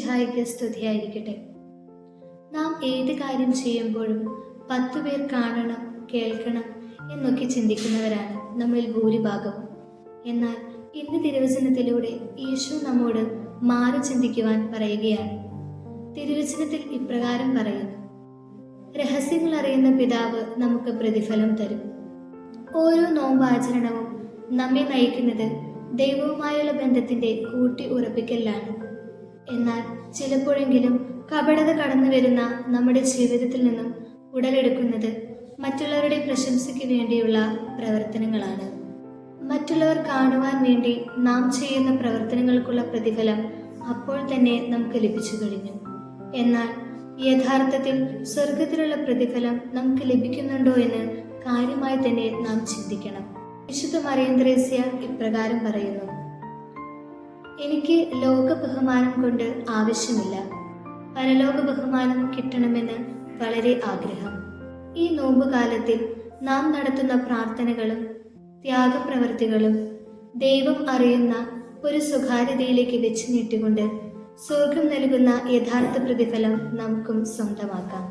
മിശിഹായ്ക്ക് സ്തുതിയായിരിക്കട്ടെ. നാം ഏത് കാര്യം ചെയ്യുമ്പോഴും 10 പേർ കാണണം, കേൾക്കണം എന്നൊക്കെ ചിന്തിക്കുന്നവരാണ് നമ്മളിൽ ഭൂരിഭാഗവും. എന്നാൽ ഇന്ന് തിരുവചനത്തിലൂടെ യേശു നമ്മോട് മാറി ചിന്തിക്കുവാൻ പറയുകയാണ്. തിരുവചനത്തിൽ ഇപ്രകാരം പറയുന്നു: രഹസ്യങ്ങൾ അറിയുന്ന പിതാവ് നമുക്ക് പ്രതിഫലം തരും. ഓരോ നോമ്പാചരണവും നമ്മെ നയിക്കുന്നത് ദൈവവുമായുള്ള ബന്ധത്തിന്റെ കൂട്ടി ഉറപ്പിക്കലാണ്. എന്നാൽ ചിലപ്പോഴെങ്കിലും കപടത കടന്നു വരുന്ന നമ്മുടെ ജീവിതത്തിൽ നിന്നും ഉടലെടുക്കുന്നത് മറ്റുള്ളവരുടെ പ്രശംസയ്ക്ക് വേണ്ടിയുള്ള പ്രവർത്തനങ്ങളാണ്. മറ്റുള്ളവർ കാണുവാൻ വേണ്ടി നാം ചെയ്യുന്ന പ്രവർത്തനങ്ങൾക്കുള്ള പ്രതിഫലം അപ്പോൾ തന്നെ നമുക്ക് ലഭിച്ചു കഴിഞ്ഞു. എന്നാൽ യഥാർത്ഥത്തിൽ സ്വർഗത്തിലുള്ള പ്രതിഫലം നമുക്ക് ലഭിക്കുന്നുണ്ടോ എന്ന് കാര്യമായി തന്നെ നാം ചിന്തിക്കണം. വിശുദ്ധ മറിയം ത്രേസ്യ ഇപ്രകാരം പറയുന്നു: എനിക്ക് ലോക ബഹുമാനം കൊണ്ട് ആവശ്യമില്ല, പരലോക ബഹുമാനം കിട്ടണമെന്ന് വളരെ ആഗ്രഹം. ഈ നോമ്പുകാലത്തിൽ നാം നടത്തുന്ന പ്രാർത്ഥനകളും ത്യാഗപ്രവർത്തികളും ദൈവം അറിയുന്ന ഒരു സ്വകാര്യതയിലേക്ക് വെച്ച് നീട്ടിക്കൊണ്ട് സ്വർഗം നൽകുന്ന യഥാർത്ഥ പ്രതിഫലം നമുക്കും സ്വന്തമാക്കാം.